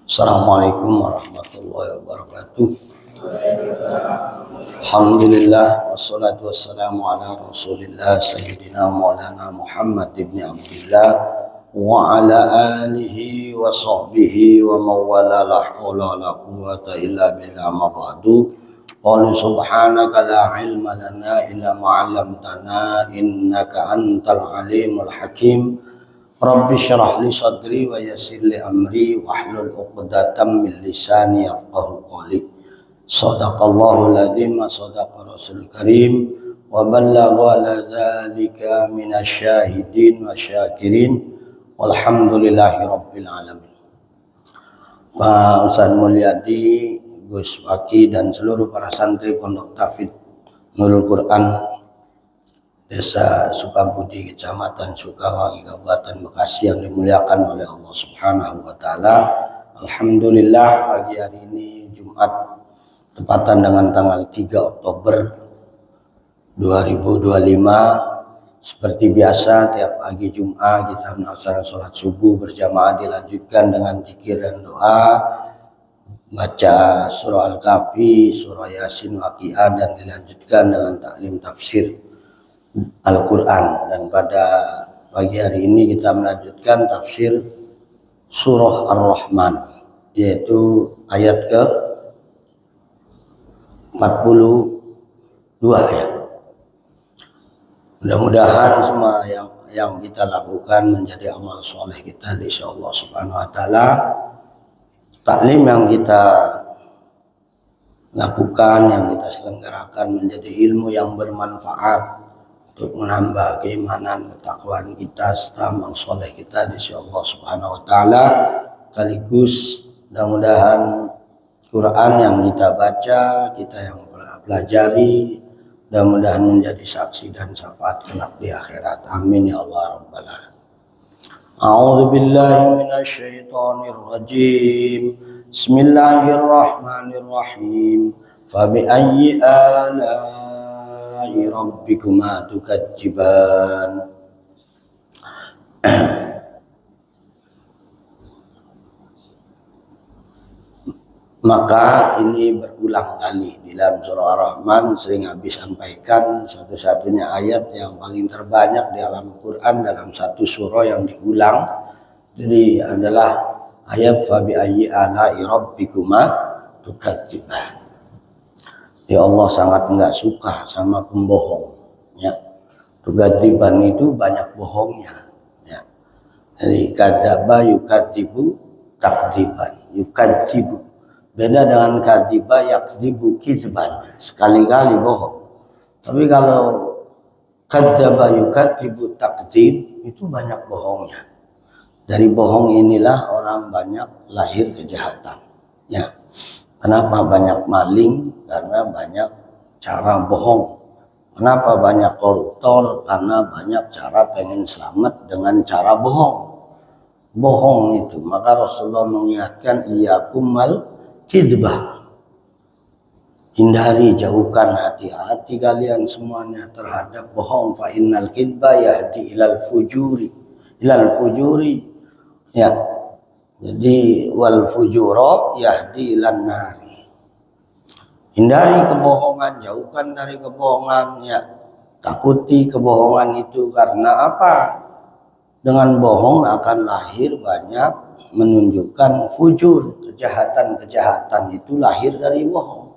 Assalamualaikum warahmatullahi wabarakatuh. Alhamdulillah wassalatu wassalamu ala Rasulillah sayyidina Maulana Muhammad ibn Abdullah wa ala alihi wa sahbihi wa mawala la haula la quwwata illa billah ma ba'du. Qul subhanaka la ilma lana illa ma 'allamtana innaka antal alimul hakim. Rabbi syrah li sadri wa yassir li amri wahlul 'uqdatam min lisani yafqahu qawli. Shadaqallahul adzim wa shadaqa rasul karim wa ballagha ala dzalika minasyahidin wa syakirin walhamdulillahi rabbil alamin. Pak Ustaz Mulyadi, Gus Paki dan seluruh para santri Pondok Tahfidz Nurul Quran Desa Sukabudi, Kecamatan Sukawangi, Kabupaten Bekasi yang dimuliakan oleh Allah Subhanahu wa taala. Alhamdulillah pagi hari ini Jumat tepatan dengan tanggal 3 Oktober 2025. Seperti biasa tiap pagi Jumat kita melaksanakan sholat subuh berjamaah, dilanjutkan dengan zikir dan doa, baca surah Al-Kahfi, surah Yasin, Waqiah, dan dilanjutkan dengan taklim tafsir Al-Quran. Dan pada pagi hari ini kita melanjutkan tafsir surah Ar-Rahman, yaitu ayat ke 42 ya. Mudah-mudahan semua yang kita lakukan menjadi amal soleh kita di Allah Subhanahu wa taala. Taklim yang kita lakukan, yang kita selenggarakan menjadi ilmu yang bermanfaat untuk menambah keimanan, ketakwaan kita serta amal soleh kita di sisi Allah Subhanahu wa taala. Sekaligus mudah-mudahan Quran yang kita baca, kita yang pelajari, mudah-mudahan menjadi saksi dan syafaat kelak di akhirat. Amin ya Allah rabbal alamin. A'udzu billahi minasyaitonir rajim. Bismillahirrahmanirrahim. Fa bi ayyi rabbikuma tukadziban. Maka ini berulang kali di dalam surah Ar-Rahman, sering habis sampaikan satu-satunya ayat yang paling terbanyak di dalam Quran dalam satu surah yang diulang. Jadi adalah ayat fa bi ayyi rabbikuma tukadziban. Ya Allah sangat enggak suka sama pembohong ya. Tukadziban itu banyak bohongnya ya. Jadi kadzaba yukadzibu takdziban, yukadzibu beda dengan kadziba yakdzibu kizban, sekali-kali bohong. Tapi kalau kadzaba yukadzibu takdzib itu banyak bohongnya. Dari bohong inilah orang banyak lahir kejahatan ya. Kenapa banyak maling? Karena banyak cara bohong. Kenapa banyak koruptor? Karena banyak cara pengen selamat dengan cara bohong. Bohong itu, maka Rasulullah mengingatkan iyakumal kizbah. Hindari, jauhkan hati-hati kalian semuanya terhadap bohong. Fa innal kizba yahdi ilal fujuri ya. Jadi wal fujura yahdi ilan nari. Hindari kebohongan, jauhkan dari kebohongan ya. Takuti kebohongan itu karena apa? Dengan bohong akan lahir banyak menunjukkan fujur, kejahatan-kejahatan itu lahir dari bohong.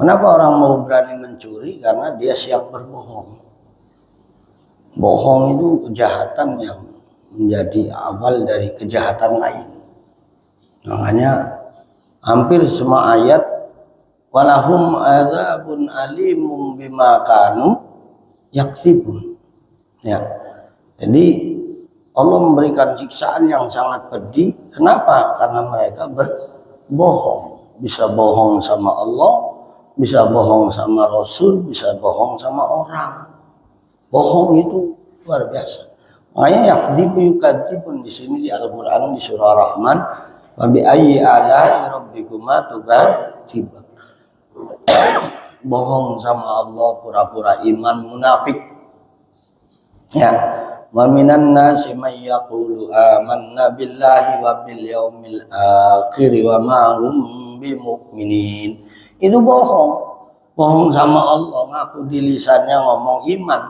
Kenapa orang mau berani mencuri? Karena dia siap berbohong. Bohong itu kejahatan yang menjadi awal dari kejahatan lain. Makanya hampir semua ayat walahum adzabun alimum bima kanu yaksibun ya. Jadi Allah memberikan siksaan yang sangat pedih. Kenapa? Karena mereka berbohong. Bisa bohong sama Allah, bisa bohong sama Rasul, bisa bohong sama orang. Bohong itu luar biasa. Makanya yakdzibu yukadzibun di sini di Al-Qur'an di surah Ar-Rahman, wa bi ayyi ala'i rabbikuma tukadziban. Bohong sama Allah, pura-pura iman, munafik. Ya, wa minan nasi may yaqulu amanna billahi wa bil yaumil akhir wa ma hum bimumin. Itu bohong. Bohong sama Allah, ngaku di lisannya ngomong iman.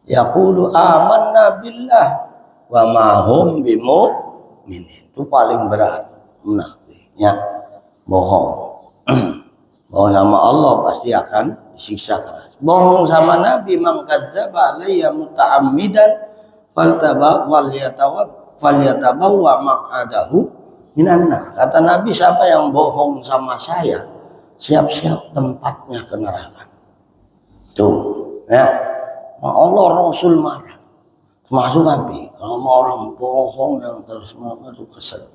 Yaqulu amanna billah wa ma hum bimumin. Itu paling berat munafik. Ya, bohong. Bohong sama Allah pasti akan disiksa keras. Bohong sama Nabi, man kadzdzaba alayya muta'ammidan falyatabawwa maq'adahu minan nar. Kata Nabi, siapa yang bohong sama saya, siap-siap tempatnya ke neraka. Tuh, ya. Allah Rasul marah. Termasuk Nabi, kalau mau orang bohong yang terus itu kesel.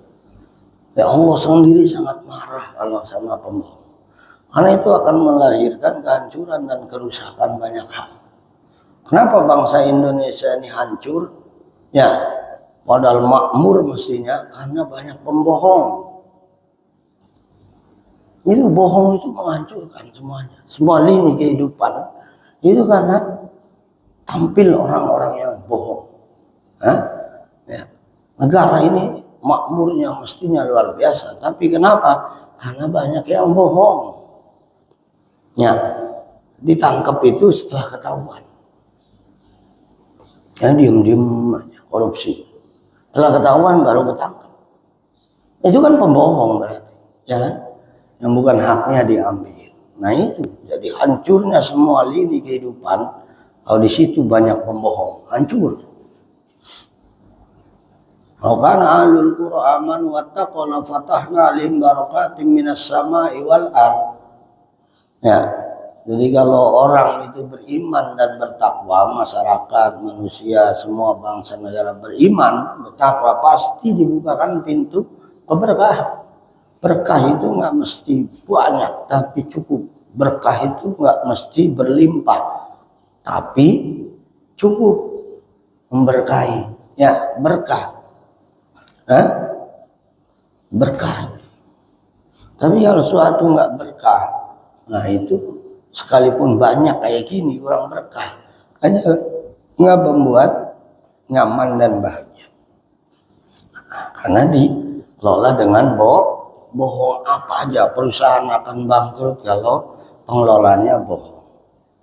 Ya Allah sendiri sangat marah kalau sama pembohong. Karena itu akan melahirkan kehancuran dan kerusakan banyak hal. Kenapa bangsa Indonesia ini hancur? Ya, padahal makmur mestinya karena banyak pembohong. Itu bohong itu menghancurkan semuanya. Semua lini kehidupan itu karena tampil orang-orang yang bohong. Ya. Negara ini makmurnya mestinya luar biasa, tapi kenapa? Karena banyak yang bohong. Ya, ditangkap itu setelah ketahuan. Ya, diem-diem aja, korupsi. Setelah ketahuan baru ketangkap. Itu kan pembohong berarti, ya kan? Yang bukan haknya diambil. Nah itu, jadi hancurnya semua lini kehidupan. Kalau di situ banyak pembohong, hancur. Kana ahlul qura amanu wattaqu la fatahna alaihim barakatim minas sama'i wal ardh. Ya, jadi kalau orang itu beriman dan bertakwa, masyarakat, manusia, semua bangsa negara beriman, bertakwa, pasti dibukakan pintu keberkahan. Berkah itu nggak mesti banyak, tapi cukup. Berkah itu nggak mesti berlimpah, tapi cukup memberkahi. Ya, berkah. Berkah. Tapi kalau suatu nggak berkah, nah itu sekalipun banyak kayak gini kurang berkah, hanya nggak membuat nyaman dan bahagia. Karena dikelola dengan bohong. Apa aja perusahaan akan bangkrut kalau pengelolanya bohong.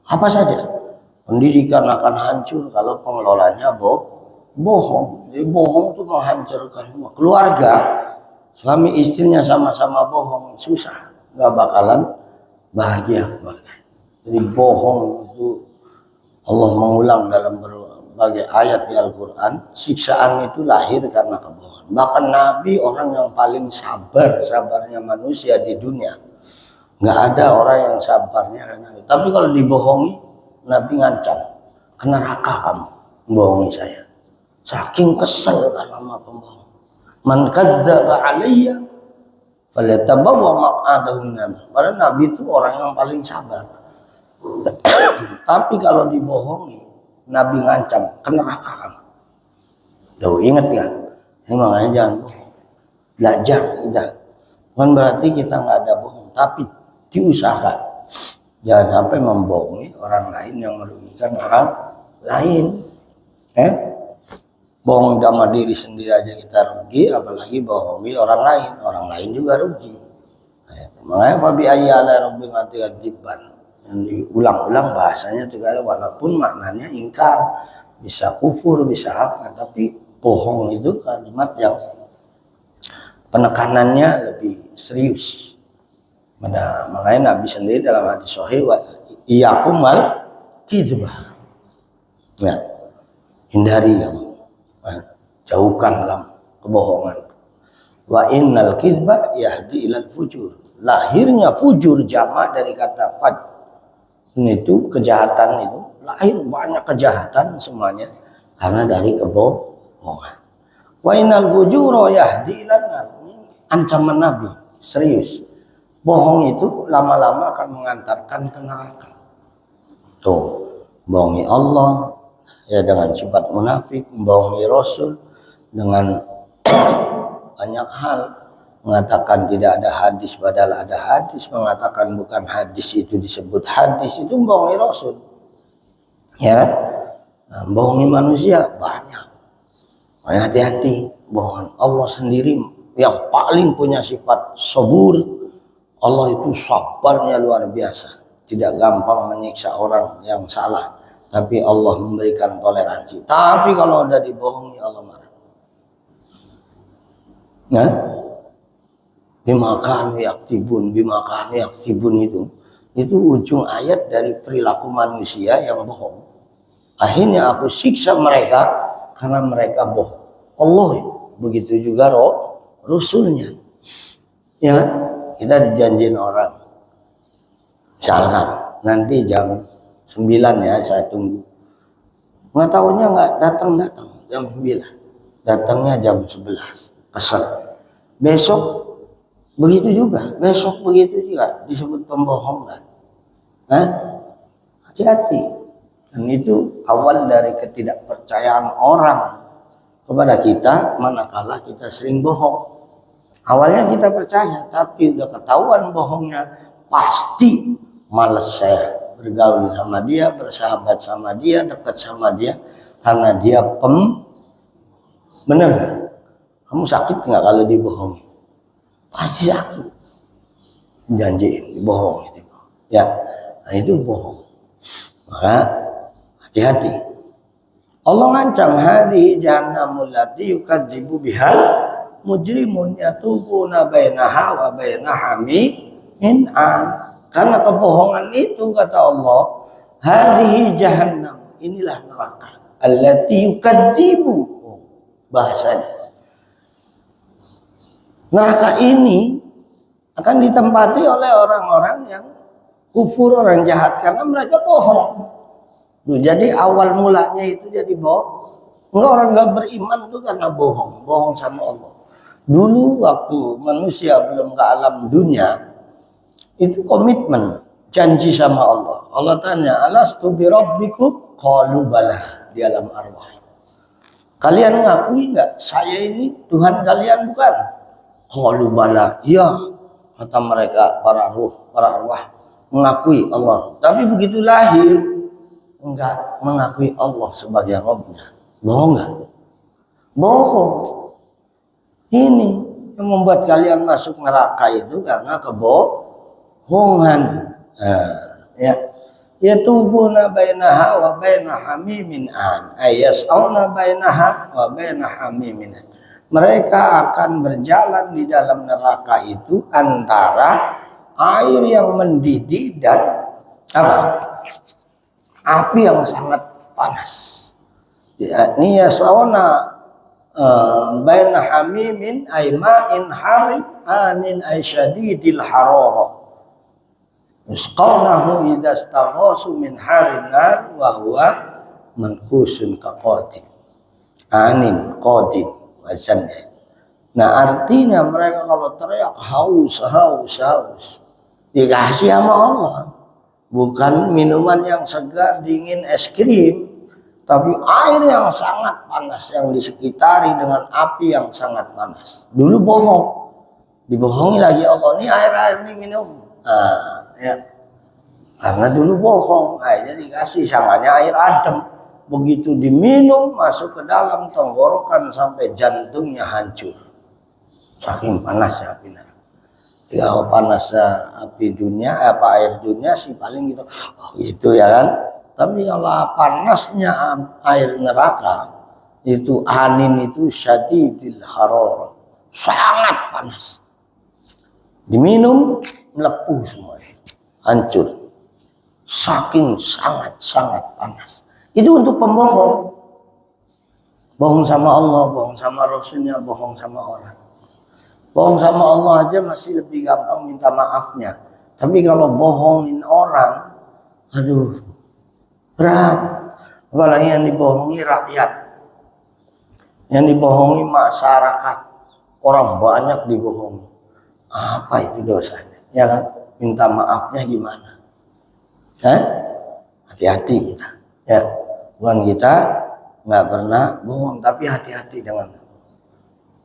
Apa saja pendidikan akan hancur kalau pengelolanya bohong. Jadi bohong itu menghancurkan keluarga. Suami istrinya sama-sama bohong, susah, nggak bakalan bahagia keluarga. Jadi bohong itu Allah mengulang dalam berbagai ayat di Al-Quran. Siksaan itu lahir karena kebohongan. Bahkan Nabi orang yang paling sabarnya manusia di dunia. Nggak ada orang yang sabarnya karena itu. Tapi kalau dibohongi, Nabi ngancam, ke neraka kamu membohongi saya. Saking kesel kalau sama pembohong. Man kadzdzaba alayya falyatabawwa maq'adahu minan nar. Padahal Nabi itu orang yang paling sabar. Tapi kalau dibohongi, Nabi ngancam, ke neraka kamu. Tuh, ingat ya? Makanya jangan bohong. Belajar kita. Bukan berarti kita nggak ada bohong, tapi diusahakan. Jangan sampai membohongi orang lain yang merugikan orang lain. Bohong sama diri sendiri aja kita rugi, apalagi bohongi orang lain. Orang lain juga rugi. Makanya fabi ayyala rabbika tukadziban. Yang diulang-ulang bahasanya juga walaupun maknanya ingkar, bisa kufur, bisa apa, tapi bohong itu kalimat yang penekanannya lebih serius. Makanya Nabi sendiri dalam hadis sahih iyakumal kizbah. Ya, hindari kamu, jauhkanlah kebohongan. Wa innal kizbah yahdi ilal fujur. Lahirnya fujur jamak dari kata faj. Itu kejahatan itu lahir banyak kejahatan semuanya karena dari kebohongan. Wa innal fujura yahdi ilal nar. Ancaman Nabi serius. Bohong itu lama-lama akan mengantarkan ke neraka. Tuh, bohongi Allah ya dengan sifat munafik, membohongi Rasul dengan banyak hal, mengatakan tidak ada hadis padahal ada hadis, mengatakan bukan hadis itu disebut hadis, itu membohongi Rasul. Ya. Nah, bohongi manusia banyak. Hati-hati, bohong. Allah sendiri yang paling punya sifat sabur. Allah itu sabarnya luar biasa, tidak gampang menyiksa orang yang salah, tapi Allah memberikan toleransi. Tapi kalau udah dibohongi Allah marah. Nah, bimakan yaktibun itu ujung ayat dari perilaku manusia yang bohong. Akhirnya aku siksa mereka karena mereka bohong. Allah begitu juga Rasulnya. Ya, kita dijanjiin orang. Misalkan nanti jam 9 ya saya tunggu. Nggak tahunya nggak datang jam 9. Datangnya jam 11. Kesel. Besok begitu juga disebut pembohong kan? Hati-hati. Dan itu awal dari ketidakpercayaan orang kepada kita manakala kita sering bohong. Awalnya kita percaya, tapi udah ketahuan bohongnya, pasti males saya bergaul sama dia, bersahabat sama dia, dekat sama dia, karena dia bener gak? Kamu sakit nggak kalau dibohongi? Pasti sakit. Janjiin dibohongi. Ya, nah itu bohong. Maka hati-hati. Allah ngancam hadhihi jahannamul lati yukadzibu bihal mujrimun yatubuna bainaha wa bainahami min an. Karena kebohongan itu kata Allah, hadhihi jahannam, inilah neraka allati yukadzibu, bahasanya. Neraka ini akan ditempati oleh orang-orang yang kufur, orang jahat, karena mereka bohong. Jadi awal mulanya itu jadi bohong. Orang nggak beriman itu karena bohong sama Allah. Dulu waktu manusia belum ke alam dunia, itu komitmen, janji sama Allah. Allah tanya, alastu bi rabbikum? Qalu bala, di alam arwah. Kalian ngakui nggak saya ini Tuhan kalian bukan? Qalu bala, iya, kata mereka, para arwah mengakui Allah. Tapi begitu lahir enggak mengakui Allah sebagai Rabbnya. Bohong enggak? Bohong. Ini yang membuat kalian masuk neraka itu karena kebohongan. Yatubuna bainaha wa bainahamimin an. Ayas'auna bainaha wa bainahamimin an. Mereka akan berjalan di dalam neraka itu antara air yang mendidih dan api yang sangat panas. Ini yas'auna baina hamimin ay ma'in harib anin ay syadidil harara. Yusqawnahu idza istaghasu min harin nar wa huwa mankusun kaqatin. Anin qatin wasannya. Nah, artinya mereka kalau teriak haus dikasih sama Allah. Bukan minuman yang segar, dingin, es krim, tapi air yang sangat panas yang disekitari dengan api yang sangat panas. Dulu bohong, dibohongi lagi Allah, ini air ini minum. Karena dulu bohong, akhirnya dikasih samanya air adem. Begitu diminum, masuk ke dalam tenggorokan sampai jantungnya hancur. Saking panasnya api neraka. Kalau panasnya api dunia, air dunia sih paling gitu, gitu ya kan. Tapi kalau panasnya air neraka, itu anin itu syadidil harara, sangat panas. Diminum melepuh semua, hancur. Saking sangat panas. Itu untuk pembohong. Bohong sama Allah, bohong sama Rasulnya, bohong sama orang. Bohong sama Allah aja masih lebih gampang minta maafnya. Tapi kalau bohongin orang, aduh, berat. Apalagi yang dibohongi rakyat, yang dibohongi masyarakat, orang banyak dibohongi. Apa itu dosanya? Ya kan? Minta maafnya gimana? Hati-hati kita. Ya, bukan kita nggak pernah bohong, tapi hati-hati dengan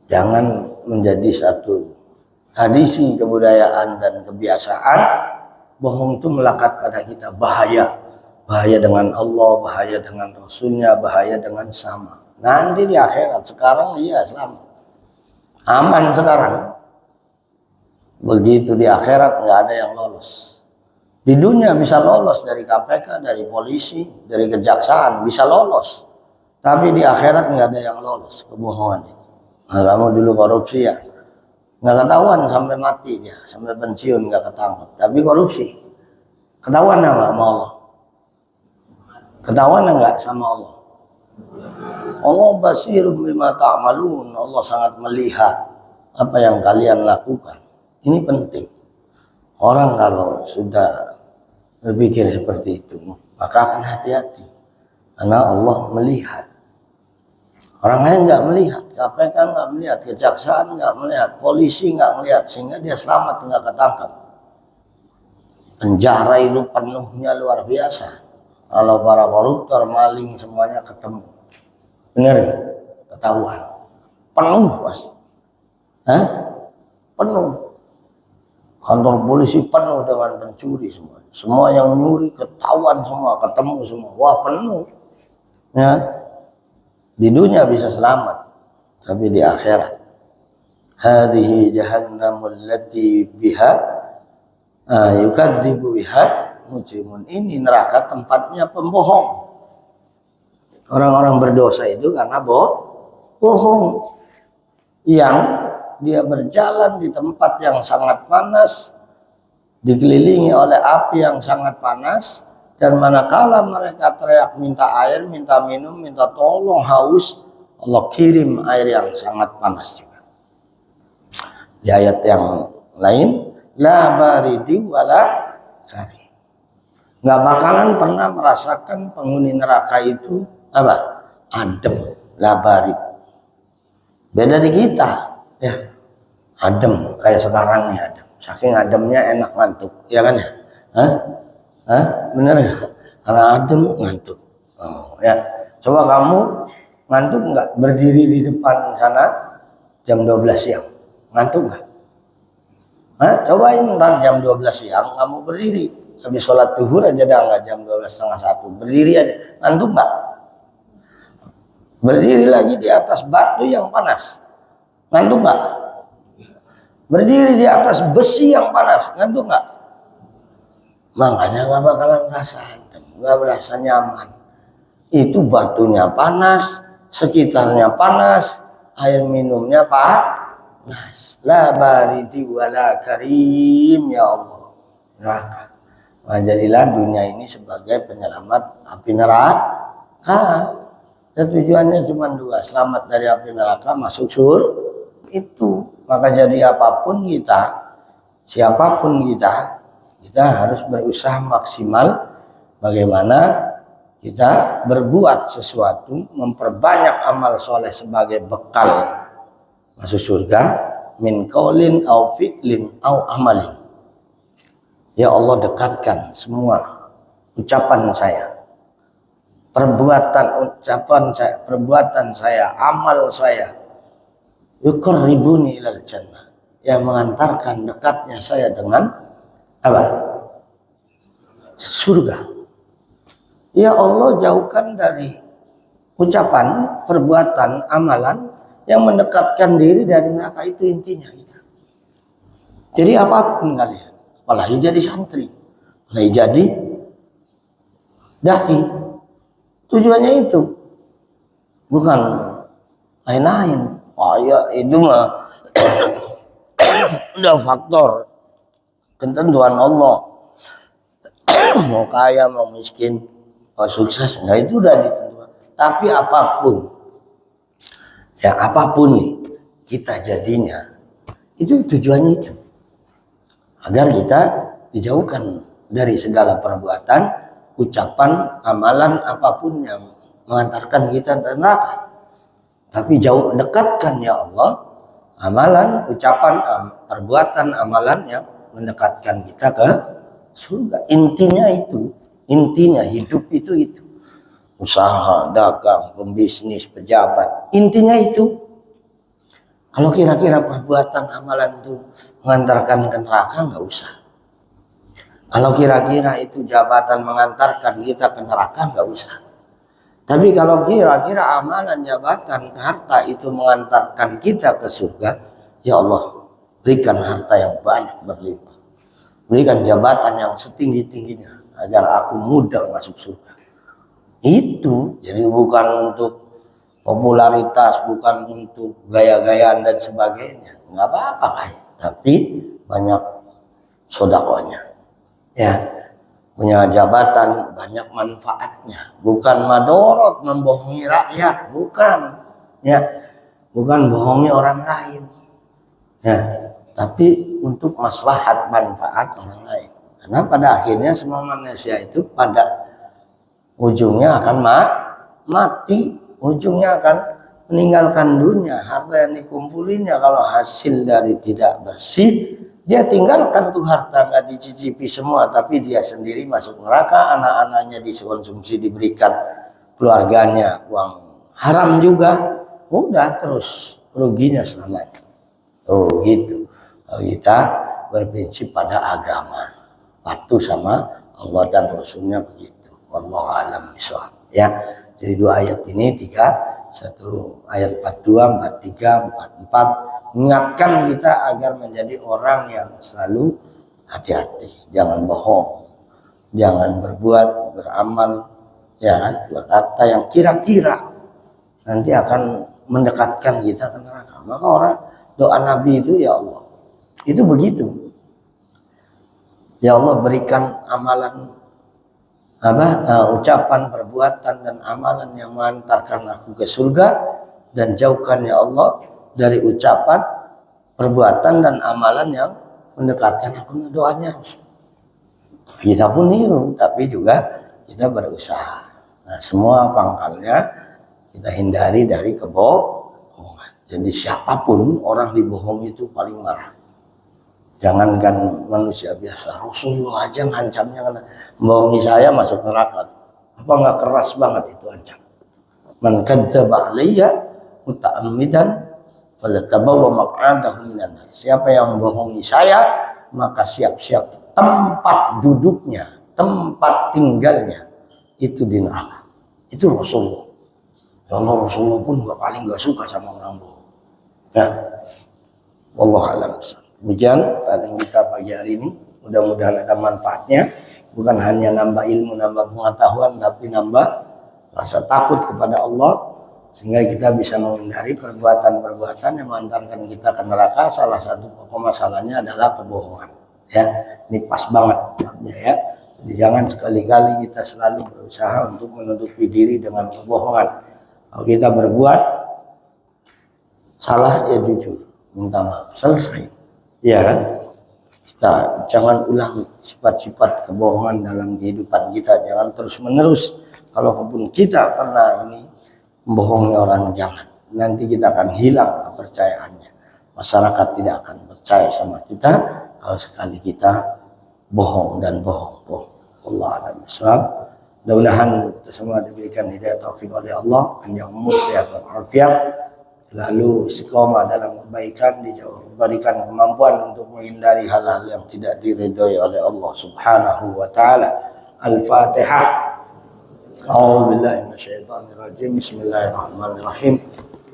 jangan menjadi satu tradisi, kebudayaan dan kebiasaan. Bohong itu melekat pada kita, bahaya. bahaya dengan Allah, bahaya dengan Rasulnya, bahaya dengan sama. Nanti di akhirat, sekarang dia selamat, aman sekarang. Begitu di akhirat nggak ada yang lolos. Di dunia bisa lolos dari KPK, dari polisi, dari kejaksaan, bisa lolos. Tapi di akhirat nggak ada yang lolos, kebohongan itu. Nah, kamu dulu korupsi ya, nggak ketahuan sampai mati dia, sampai pensiun nggak ketangkap. Tapi korupsi, ketahuan nggak sama Allah? Ketahuan nggak sama Allah? Allah basirum bima ta'malun. Allah sangat melihat apa yang kalian lakukan. Ini penting. Orang kalau sudah berpikir seperti itu, maka akan hati-hati. Karena Allah melihat. Orang lain nggak melihat, KPK nggak melihat, kejaksaan nggak melihat, polisi nggak melihat, sehingga dia selamat nggak ketangkap. Penjara itu penuhnya luar biasa. Kalau para koruptor, maling semuanya ketemu. Benar nggak? Ketahuan. Penuh mas. Hah? Penuh. Kantor polisi penuh dengan pencuri semua. Semua yang nyuri ketahuan semua, ketemu semua. Wah penuh. Ya. Di dunia bisa selamat, tapi di akhirat. Hadhihi jahannamul lati biha yukadzibu biha mujrimun. Ini neraka tempatnya pembohong. Orang-orang berdosa itu karena bohong. Yang dia berjalan di tempat yang sangat panas, dikelilingi oleh api yang sangat panas, dan manakala mereka teriak minta air, minta minum, minta tolong, haus, Allah kirim air yang sangat panas juga. Di ayat yang lain, la baridi wala kari. Nggak bakalan pernah merasakan penghuni neraka itu apa? Adem, la barid. Beda di kita, ya. Adem kayak sekarang nih adem. Saking ademnya enak ngantuk, ya kan ya? Bener ya? Karena adem ngantuk. Oh, ya. Coba kamu ngantuk nggak berdiri di depan sana jam 12 siang? Ngantuk nggak? Cobain ntar jam 12 siang kamu berdiri. Habis sholat zuhur aja dah nggak jam 12:30. Berdiri aja. Ngantuk nggak? Berdiri lagi di atas batu yang panas. Ngantuk nggak? Berdiri di atas besi yang panas. Ngantuk nggak? Makanya nggak bakalan rasa adem, nggak berasa nyaman. Itu batunya panas, sekitarnya panas, air minumnya panas. La baridi wala karim, ya Allah. Neraka. Nah, jadilah dunia ini sebagai penyelamat api neraka. Dan tujuannya cuma dua, selamat dari api neraka, masuk surga. Itu. Maka jadi apapun kita, siapapun kita harus berusaha maksimal bagaimana kita berbuat sesuatu, memperbanyak amal soleh sebagai bekal masuk surga, min qaulin au fi'lin au amalin. Ya Allah, dekatkan semua ucapan saya, perbuatan saya, amal saya, yuqarribuni ilal jannah, yang mengantarkan dekatnya saya dengan apa? Surga. Ya Allah, jauhkan dari ucapan, perbuatan, amalan yang mendekatkan diri dari neraka. Itu intinya. Jadi apapun kalian, apalagi jadi santri, apalagi jadi dai, tujuannya itu, bukan lain-lain. Ya itu mah udah faktor ketentuan Allah. Mau kaya, mau miskin, mau sukses, nah itu udah ditentukan. Tapi apapun, ya apapun nih kita jadinya, itu tujuannya itu, agar kita dijauhkan dari segala perbuatan, ucapan, amalan apapun yang mengantarkan kita ke neraka. Tapi dekatkan ya Allah amalan, ucapan, perbuatan, amalan yang mendekatkan kita ke surga. Intinya itu, intinya hidup itu. Usaha, dagang, pembisnis, pejabat, intinya itu. Kalau kira-kira perbuatan, amalan itu mengantarkan ke neraka, nggak usah. Kalau kira-kira itu jabatan mengantarkan kita ke neraka, nggak usah. Tapi kalau kira-kira amalan, jabatan, harta itu mengantarkan kita ke surga, ya Allah, berikan harta yang banyak berlimpah. Berikan jabatan yang setinggi-tingginya agar aku mudah masuk surga. Itu jadi bukan untuk popularitas, bukan untuk gaya-gayaan dan sebagainya. Nggak apa-apa kayak. Tapi banyak sodakonya. Ya, punya jabatan banyak manfaatnya, bukan madorot membohongi rakyat, bukan, ya, bukan bohongi orang lain, ya, tapi untuk maslahat manfaat orang lain. Karena pada akhirnya semua manusia itu pada ujungnya akan mati, ujungnya akan meninggalkan dunia. Harta yang dikumpulinya kalau hasil dari tidak bersih, dia tinggalkan tuh harta, nggak dicicipi semua, tapi dia sendiri masuk neraka, anak-anaknya dikonsumsi, diberikan keluarganya uang haram juga, udah terus ruginya selamanya. Oh gitu. Kalau kita berprinsip pada agama, patuh sama Allah dan Rasulnya begitu. Wallahu a'lam bishawab. Ya, jadi dua ayat ini tiga, satu ayat 42, 43, 44 mengingatkan kita agar menjadi orang yang selalu hati-hati, jangan bohong, jangan berbuat, beramal, ya, berkata yang kira-kira nanti akan mendekatkan kita ke neraka. Maka orang doa Nabi itu, ya Allah, itu begitu. Ya Allah, berikan amalan ucapan, perbuatan dan amalan yang mengantarkan aku ke surga, dan jauhkan ya Allah dari ucapan, perbuatan dan amalan yang mendekatkan aku. Doanya Rasul. Kita pun niru, tapi juga kita berusaha. Nah, semua pangkalnya kita hindari dari kebohongan. Jadi siapapun orang dibohongi itu paling marah. Jangankan manusia biasa, Rasulullah aja ngancamnya karena membohongi saya masuk neraka. Apa nggak keras banget itu ancam? Man kadzdzaba alayya muta'ammidan falyatabawwa maq'adahu minan nar. Siapa yang membohongi saya, maka siap-siap tempat duduknya, tempat tinggalnya itu di neraka. Itu Rasulullah. Allah Rasulullah pun paling nggak suka sama orang bohong. Ya, wallahu a'lam. Demikian tadi kita pagi hari ini, mudah-mudahan ada manfaatnya, bukan hanya nambah ilmu, nambah pengetahuan, tapi nambah rasa takut kepada Allah, sehingga kita bisa menghindari perbuatan-perbuatan yang mengantarkan kita ke neraka. Salah satu pokok masalahnya adalah kebohongan. Ya, ini pas banget ya. Jadi jangan sekali-kali kita selalu berusaha untuk menutupi diri dengan kebohongan. Kalau kita berbuat salah, ya jujur, minta maaf, selesai. Ya kan? Kita jangan ulangi sifat-sifat kebohongan dalam kehidupan kita. Jangan terus-menerus. Kalaupun kita pernah ini membohongi orang, jangan. Nanti kita akan hilang kepercayaannya. Masyarakat tidak akan percaya sama kita kalau sekali kita bohong dan bohong. Allah a'lam bishawab. Mudah-mudahan kita semua diberikan hidayah taufik oleh Allah, panjang umur, sehat walafiat, lalu istiqomah dalam kebaikan, diberikan kemampuan untuk menghindari hal-hal yang tidak diridhoi oleh Allah Subhanahu wa taala. Al-Fatihah. A'udzubillahi minasyaitonir rajim. Bismillahirrahmanirrahim.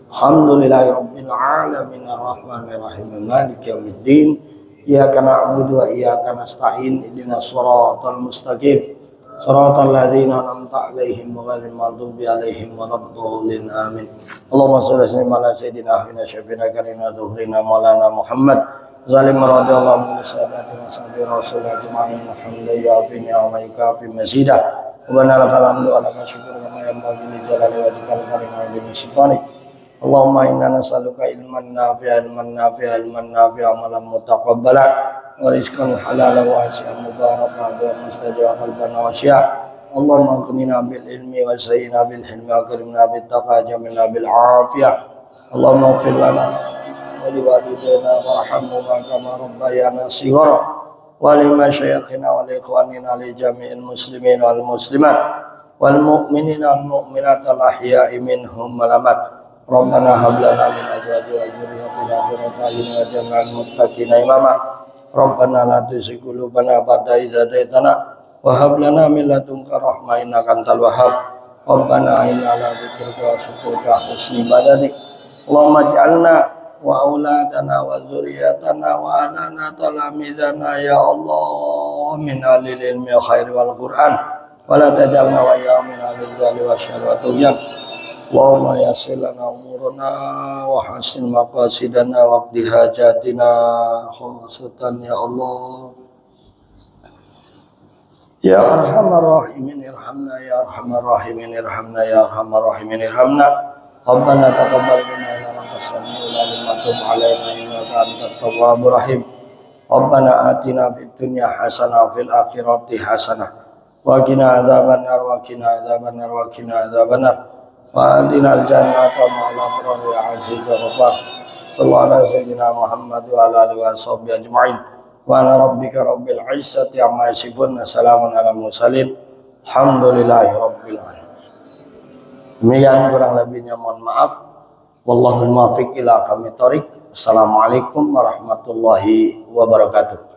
Alhamdulillahirabbil alamin arrahmanir rahim maliki yaumiddin. Iyyaka na'budu wa iyyaka nasta'in. Ihdinas shiratal mustaqim. Shiratal ladzina an'amta 'alaihim ghairil maghdubi 'alaihim waladdallin. Amin. Allahumma shalli ala sayyidina wa syafiina karina dhuhrina maulana Muhammad zalim radhiyallahu anhu sadatina sabi rasul ajma'in hamdan yafi ni'amaika fi mazidah wa lakal hamdu ala syukur wa yanbaghi li jalali wajhikal karim wa li syifani. Allahumma inna nas'aluka ilman nafi'an amalan mutaqabbala wa rizqan halalan wa wasi'an mubarakan wa mustajab qalban wa syi'a. Allahumma qinina bil ilmi wa sayyina bil hilmi wa karimna bit taqwa jamilna bil afiyah. Allahumma ighfir lana wa li walidayna warhamhuma kama rabbayana shighara wa li masyayikhina wa li ikhwanina li jami'il muslimin wal muslimat wal mu'minina wal mu'minat al ahya'i minhum wal amwat. Rabbana hab lana min azwajina wa dhurriyyatina qurrata a'yun waj'alna lil muttaqina imama. Rabbana la tuzigh qulubana ba'da idh hadaitana wa hab lana min ladunka rahmah innaka antal wahhab. Rabbana inna ala dzikrika wa syukrika wa husni ibadatik. Allahumma ij'alna wa auladana wa dzurriyyatana wa anana talamizana ya Allah min alil ilmi wa khairi wal Qur'an wa la tajalna wa ya min alil zali wa syarri wa tughyan. Allahumma yassir lana umurana wa hasin maqasidana wa qdi hajatina khassatan ya Allah. Ya arhamar rahimin irhamna ya arhamar rahimin irhamna ya arhamar rahimin irhamna. Rabbana taqabbal minna innaka antas samiul alim wa tub alaina innaka antat tawwabur rahim. Rabbana atina fid dunya hasanah wa fil akhirati hasanah wa qina adzabannar wa qina adzabannar wa qina adzabannar wa adinal jannata ma'al abrar ya aziz ya ghaffar. Sallallahu ala sayyidina Muhammad wa ala alihi wa sahbihi ajma'in. Wa ala rabbika rabbil izzati amma yasifun. Assalamun ala mursalin. Alhamdulillahi rabbil alamin. Demikian kurang lebihnya mohon maaf. Wallahul muwaffiq ila aqwamit thoriq. Assalamualaikum warahmatullahi wabarakatuh.